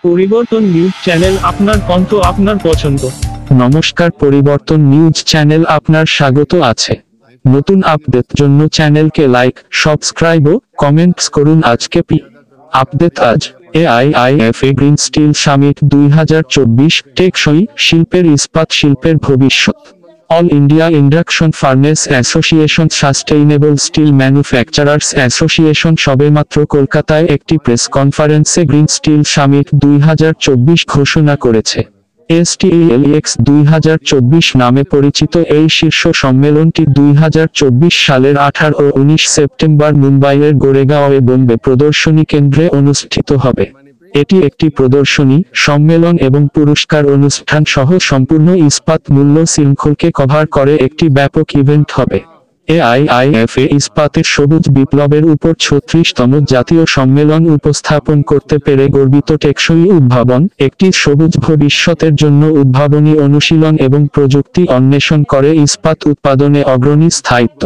পরিবর্তন news channel, আপনার কণ্ঠ, আপনার পছন্দ। নমস্কার, পরিবর্তন নিউজ চ্যানেল আপনার স্বাগত আছে। নতুন আপডেট জন্য চ্যানেলকে লাইক, সাবস্ক্রাইব ও কমেন্টস করুন। আজকে আপডেট আজ AIIFA গ্রিন স্টিল সামিট 2024 টেকসই শিল্পের ইস্পাত শিল্পের ভবিষ্যৎ। All India induction furnace association sustainable still manufacturers association সবেমাত্র কলকাতায় একটি প্রেস কনফারেন্সে গ্রিন স্টিল সামিট 2024 ঘোষণা করেছে। STLEX 2024 নামে পরিচিত এই শীর্ষ সম্মেলনটি 2024 সালের 18 ও 19 সেপ্টেম্বর মুম্বাইয়ের গোরেগাঁওয়ে বোম্বে প্রদর্শনী কেন্দ্রে অনুষ্ঠিত হবে। এটি একটি প্রদর্শনী, সম্মেলন এবং পুরস্কার অনুষ্ঠান সহ সম্পূর্ণ ইস্পাত মূল্য শৃঙ্খলকে কভার করে একটি ব্যাপক ইভেন্ট হবে। AIIFA ইস্পাতের সবুজ বিপ্লবের উপর 36তম জাতীয় সম্মেলন উপস্থাপন করতে পেরে গর্বিত। টেকসই উদ্ভাবন, একটি সবুজ ভবিষ্যতের জন্য উদ্ভাবনী অনুশীলন এবং প্রযুক্তি অন্বেষণ করে ইস্পাত উৎপাদনে অগ্রণী স্থায়িত্ব,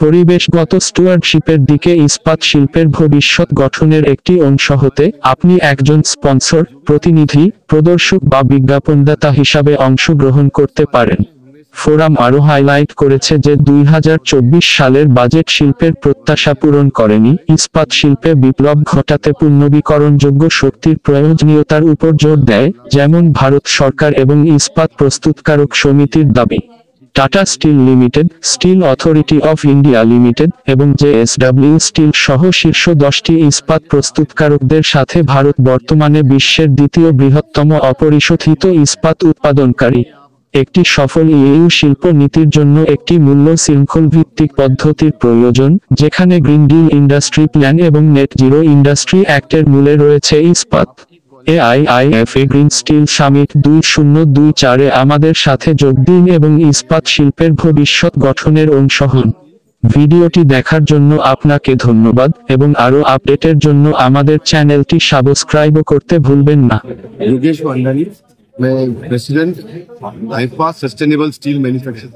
পরিবেশগত স্টুয়ার্ডশিপের দিকে ইস্পাত শিল্পের ভবিষ্যৎ গঠনের একটি অংশ হতে আপনি একজন স্পন্সর, প্রতিনিধি, প্রদর্শক বা বিজ্ঞাপনদাতা হিসাবে অংশগ্রহণ করতে পারেন। ফোরাম আরও হাইলাইট করেছে যে 2024 সালের বাজেট শিল্পের প্রত্যাশা পূরণ করেনি। ইস্পাত শিল্পে বিপ্লব ঘটাতে পুনর্নবীকরণযোগ্য শক্তির প্রয়োজনীয়তার উপর জোর দেয়, যেমন ভারত সরকার এবং ইস্পাত প্রস্তুতকারক সমিতির দাবি। Tata steel limited, steel authority of India limited এবং JSW স্টিল সহ শীর্ষ 10টি ইস্পাত প্রস্তুতকারকদের সাথে ভারত বর্তমানে বিশ্বের দ্বিতীয় বৃহত্তম অপরিশোধিত ইস্পাত উৎপাদনকারী। একটি সফল EU শিল্প নীতির জন্য একটি মূল্য শৃঙ্খল ভিত্তিক পদ্ধতির প্রয়োজন, যেখানে গ্রিন ডিল ইন্ডাস্ট্রি প্ল্যান এবং নেট জিরো ইন্ডাস্ট্রি অ্যাক্টের মূলে রয়েছে ইস্পাত। AIIFA গ্রিন স্টিল সামিট 2024 এ আমাদের সাথে যোগ দিন এবং ইস্পাত শিল্পের ভবিষ্যৎ গঠনের অংশ হন। ভিডিওটি দেখার জন্য আপনাকে ধন্যবাদ এবং আরও আপডেটের জন্য আমাদের চ্যানেলটি সাবস্ক্রাইব করতে ভুলবেন না। योगेश वांडानी, मैं president IIFA sustainable steel manufacture.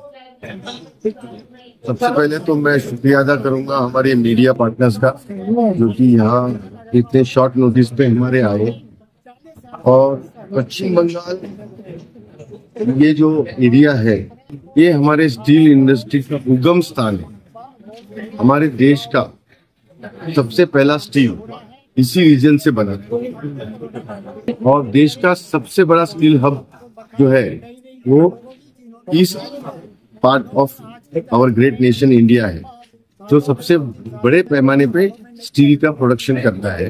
सबसे पहले तो मैं शुक्रिया अदा करूंगा हमारे मीडिया पार्टनर्स का, जो कि यहाँ इतने शॉर्ट नोटिस पे हमारे आए। और पश्चिम बंगाल ये जो एरिया है, ये हमारे स्टील इंडस्ट्री का उगम स्थान है। हमारे देश का सबसे पहला स्टील इसी रीजन से बना और देश का सबसे बड़ा स्टील हब जो है वो east part of our great nation India है, जो सबसे बड़े पैमाने पे स्टील का प्रोडक्शन करता है।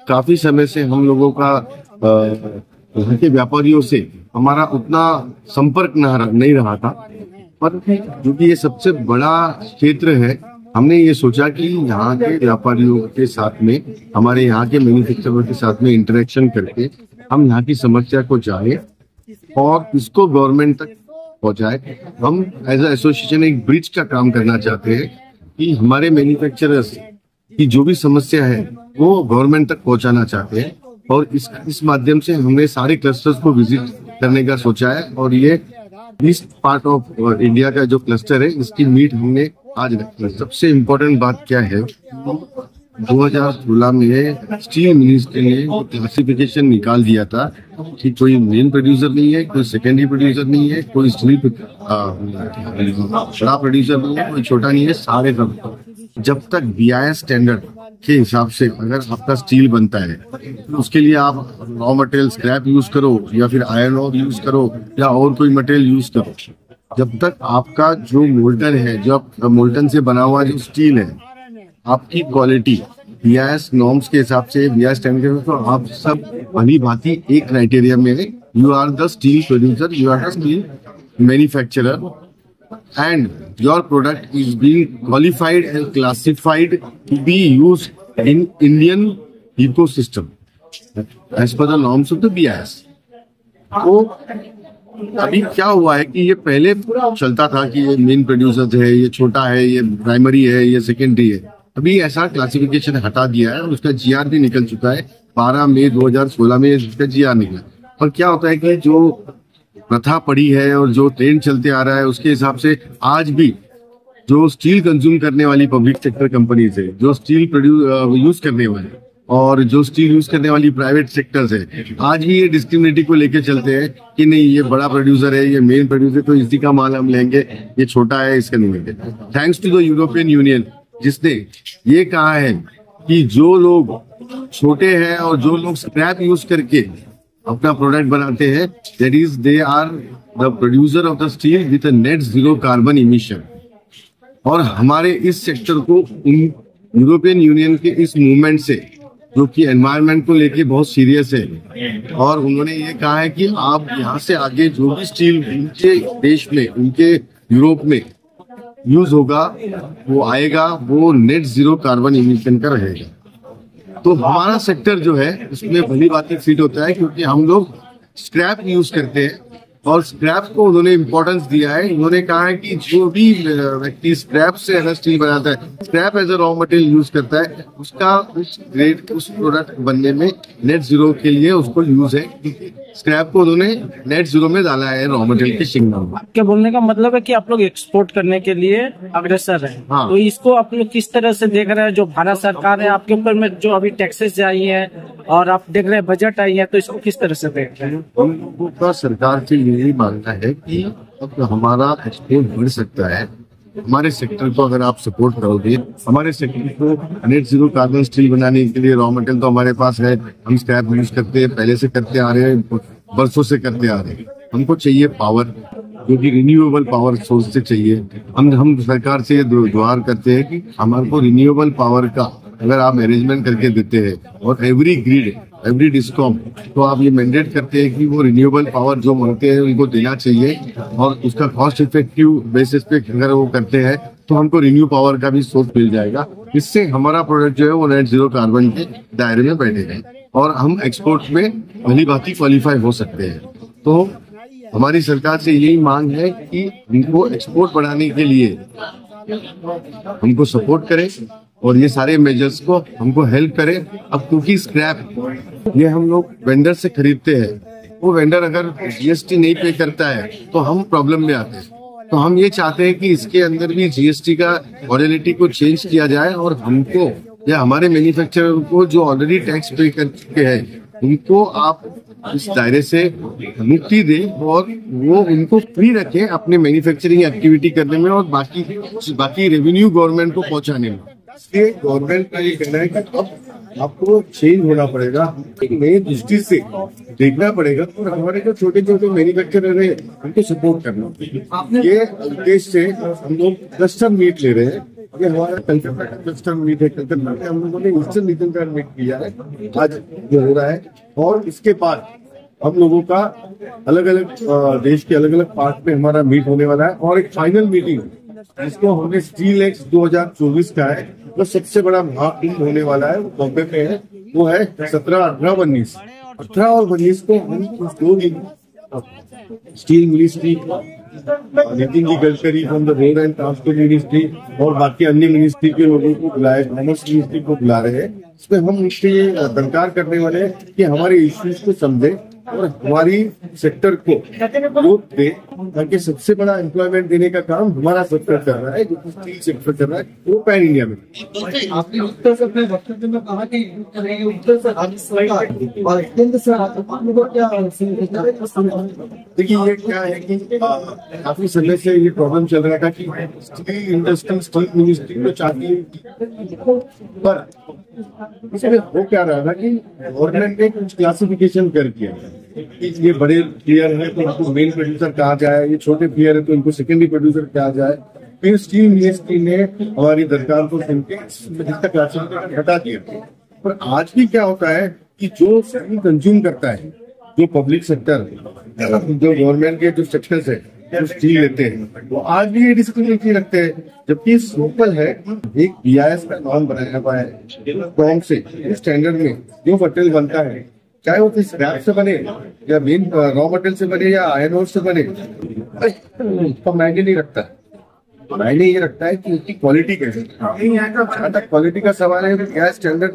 काफी समय से हम लोगों का यहाँ के व्यापारियों से हमारा उतना संपर्क नहीं रहा था, पर क्योंकि ये सबसे बड़ा क्षेत्र है, हमने ये सोचा कि यहाँ के व्यापारियों के साथ में, हमारे यहाँ के मैन्युफैक्चरर के साथ में इंटरेक्शन करके हम यहाँ की समस्या को जाने और इसको गवर्नमेंट तक पहुँचाए। हम एज ए एसोसिएशन एक ब्रिज का काम करना चाहते हैं कि हमारे मैन्युफैक्चरर्स की जो भी समस्या है वो गवर्नमेंट तक पहुँचाना चाहते हैं। और इस माध्यम से हमने सारे क्लस्टर्स को विजिट करने का सोचा है। और ये ईस्ट पार्ट ऑफ इंडिया का जो क्लस्टर है, इसकी मीट हमने आज रखी है। सबसे इम्पोर्टेंट बात क्या है, 2016 में स्टील मिनिस्ट्री ने क्लासिफिकेशन निकाल दिया था कि कोई मेन प्रोड्यूसर नहीं है, कोई सेकेंडरी प्रोड्यूसर नहीं है, कोई स्टील बड़ा प्रोड्यूसर नहीं है, कोई छोटा नहीं है, सारे सब। जब तक BIS स्टैंडर्ड के हिसाब से अगर आपका स्टील बनता है, तो उसके लिए आप रॉ मटेरियल स्क्रैप यूज करो या फिर आयरन ओर यूज करो या और कोई मटेरियल यूज करो, जब तक आपका जो मोल्टन है, जो मोल्टन से बना हुआ जो स्टील है, आपकी क्वालिटी BIS नॉर्म्स के हिसाब से, BIS स्टैंडर्ड, तो आप सब भली भांति एक क्राइटेरिया में, you are the steel producer, you are the steel manufacturer and your product is being qualified and classified to be used in Indian ecosystem as per the norms of the BIS। तो अभी क्या हुआ है कि ये पहले चलता था कि ये मेन प्रोड्यूसर है, ये छोटा है, ये प्राइमरी है, ये सेकेंडरी है। अभी ऐसा क्लासिफिकेशन हटा दिया है और उसका GR भी निकल चुका है। 12 मई 2016 में इसका GR निकला। और क्या होता है कि जो प्रथा पड़ी है और जो ट्रेंड चलते आ रहा है, उसके हिसाब से आज भी जो स्टील कंज्यूम करने वाली पब्लिक सेक्टर कंपनीज है, जो स्टील यूज करने वाले, और जो स्टील यूज करने वाली प्राइवेट सेक्टर्स है, आज भी ये डिस्क्रिमिनेटी को लेके चलते हैं कि नहीं ये बड़ा प्रोड्यूसर है, ये मेन प्रोड्यूसर, तो इसी का माल हम लेंगे, ये छोटा है इसका नहीं लेंगे। Thanks to the European Union जिसने ये कहा है कि जो लोग छोटे हैं और जो लोग स्क्रैप यूज करके अपना प्रोडक्ट बनाते हैं, that is they are the producer of the steel with a net zero carbon emission. और हमारे इस सेक्टर को यूरोपियन यूनियन के इस मूवमेंट से, जो कि एनवायरनमेंट को लेके बहुत सीरियस है, और उन्होंने ये कहा है कि आप यहाँ से आगे जो भी स्टील उनके देश में, उनके यूरोप में यूज होगा, वो आएगा, वो नेट जीरो कार्बन इमिशन का रहेगा। तो हमारा सेक्टर जो है उसमें भली बात फिट होता है, क्योंकि हम लोग स्क्रैप यूज करते हैं और स्क्रैप को उन्होंने इम्पोर्टेंस दिया है। उन्होंने कहा है कि जो भी व्यक्ति स्क्रैप से अगर स्टील बनाता है, scrap as a raw material use करता है, उसका उस ग्रेड, उस प्रोडक्ट बनने में नेट जीरो के लिए उसको यूज है, क्योंकि स्क्रैप को उन्होंने नेट जीरो में डाला है रॉ मटेरियल के सिग्नल में। क्या बोलने का मतलब है कि आप लोग एक्सपोर्ट करने के लिए अग्रसर हैं। हाँ। तो इसको आप लोग किस तरह से देख रहे हैं? जो भारत सरकार है आपके ऊपर में जो अभी टैक्सेस आई है और आप देख रहे हैं बजट आई है, तो इसको किस तरह से देख रहे हैं? हम लोगों का सरकार से यही मानना है कि अब हमारा एक्सपोर्ट बढ़ सकता है। हमारे सेक्टर को अगर आप सपोर्ट करोगे, हमारे सेक्टर को नेट जीरो कार्बन स्टील बनाने के लिए रॉ मटेरियल तो हमारे पास है, हम स्क्रैप यूज करते हैं, पहले से करते आ रहे हैं, बरसों से करते आ रहे हैं। हमको चाहिए पावर, जो कि रिन्यूएबल पावर सोर्स से चाहिए। हम सरकार से गुहार करते हैं कि हमारे को रिन्यूएबल पावर का अगर आप अरेंजमेंट करके देते हैं, और एवरी ग्रिड, एवरी डिस्कॉम तो आप ये मैंडेट करते हैं कि वो रिन्यूएबल पावर जो मांगते हैं उनको देना चाहिए, और उसका कॉस्ट इफेक्टिव बेसिस पे अगर वो करते हैं तो हमको रिन्यू पावर का भी सोर्स मिल जाएगा। इससे हमारा प्रोडक्ट जो है वो नेट जीरो कार्बन के दायरे में बैठेगा और हम एक्सपोर्ट में भली भांति क्वालिफाई हो सकते हैं। तो हमारी सरकार से यही मांग है कि इनको एक्सपोर्ट बढ़ाने के लिए हमको सपोर्ट करें और ये सारे मेजर्स को हमको हेल्प करें। अब क्योंकि स्क्रैप ये हम लोग वेंडर से खरीदते हैं, वो वेंडर अगर जीएसटी नहीं पे करता है तो हम प्रॉब्लम में आते हैं। तो हम ये चाहते हैं कि इसके अंदर भी जीएसटी का मॉडलिटी को चेंज किया जाए, और हमको या हमारे मैन्युफैक्चरर को जो ऑलरेडी टैक्स पे कर चुके हैं उनको आप इस दायरे से मुक्ति दें और वो उनको फ्री रखें अपने मैन्युफैक्चरिंग एक्टिविटी करने में और बाकी रेवेन्यू गवर्नमेंट को पहुंचाने में। इसलिए गवर्नमेंट का ये कहना है कि अब आपको चेंज होना पड़ेगा, एक नई दृष्टि से देखना पड़ेगा, और हमारे जो छोटे छोटे मैन्युफैक्चरर है उनको सपोर्ट करना। ये उद्देश्य से हम लोग क्लस्टर मीट ले रहे हैं। ये हमारा कलकत्ता का क्लस्टर मीट है। कलकत्ता में हम लोगों ने ईस्टर्न रीजन का मीट किया है, आज जो हो रहा है, और इसके बाद हम लोगों का अलग अलग देश के अलग अलग पार्ट में हमारा मीट होने वाला है, और एक फाइनल मीटिंग जिसको हमने स्टील एक्स 2024 का है, जो सबसे बड़ा महाकुंभ होने वाला है, वो बॉम्बे में है। वो है 17, 18, 19 और 19 को हम उस 2 दिन steel ministry, Nitin ji Gadkari from the road and transport ministry और बाकी अन्य मिनिस्ट्री के लोगों को बुलाए, कॉमर्स मिनिस्ट्री को बुला रहे हैं। इसमें हम उनसे ये दरकार करने वाले हैं कि हमारे इश्यूज को समझे और हमारी सेक्टर को ग्रोथ दे, ताकि सबसे बड़ा एम्प्लॉयमेंट देने का काम हमारा सेक्टर कर रहा है, जो स्टील सेक्टर कर रहा है, वो पैन इंडिया में। आपने उत्तर से अपने वक्तव्य में कहा कि उत्तर से और केंद्र से क्या देखिए, ये क्या है कि काफी समय से ये प्रॉब्लम चल रहा था कि स्टील इंडस्ट्री, स्टील मिनिस्ट्री को चाहती है, पर इसमें हो क्या रहा था कि गवर्नमेंट ने कुछ क्लासिफिकेशन कर दिया कि ये बड़े प्लेयर है तो इनको मेन प्रोड्यूसर कहा जाए, ये छोटे प्लेयर है तो इनको सेकेंडरी प्रोड्यूसर कहा जाए। फिर स्टील मिनिस्ट्री ने हमारी दरकार को सुन के इसका क्लासिफिकेशन हटा दिया। पर आज भी क्या होता है कि जो स्टील कंज्यूम करता है, जो पब्लिक सेक्टर, जो गवर्नमेंट के जो सेक्टर्स है, जो स्टील लेते हैं, वो आज भी ये डिस्क्रिमिनेशन रखते हैं। जबकि सिंपल है, एक बीआईएस का नॉर्म बनाया हुआ है स्ट्रॉन्ग से, स्टैंडर्ड में जो मटेरियल बनता है, चाहे वो स्क्रैप से बने या मेन रॉ मटेरियल से बने या आयरन ओर से बने, तो मायने नहीं रखता। मायने ये रखता है कि उसकी क्वालिटी कैसे। जहाँ तक क्वालिटी का सवाल है, क्या स्टैंडर्ड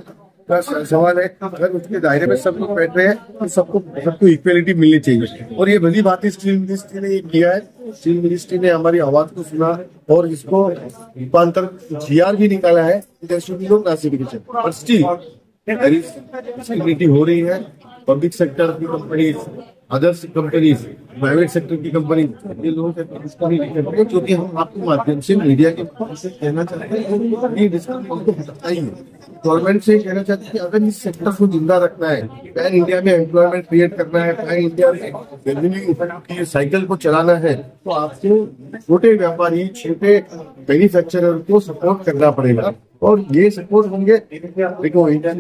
का सवाल है, अगर उसके दायरे में सब लोग बैठ रहे हैं तो सबको इक्वलिटी मिलनी चाहिए। और ये भली बात स्टील मिनिस्ट्री ने ये किया है। स्टील मिनिस्ट्री ने हमारी आवाज को सुना और इसको रूपांतर जीआर भी निकाला है, क्लासिफिकेशन। और स्टील डिस्क्रिमिनेटिंग हो रही है। पब्लिक सेक्टर की companies, others companies, private sector की कंपनी, ये लोगों के क्योंकि हम आपके माध्यम से मीडिया के माध्यम से कहना चाहते हैं ये डिस्क्रिमिनेशन को हटाना ही है। गवर्नमेंट से कहना चाहते हैं कि अगर इस सेक्टर को जिंदा रखना है, पैन इंडिया में एम्प्लॉयमेंट क्रिएट करना है, पैन इंडिया में रेवेन्यू की साइकिल को चलाना है, तो आपको छोटे व्यापारी, छोटे मैन्युफैक्चरर को सपोर्ट करना पड़ेगा। और ये सपोर्ट होंगे, देखो इंडिया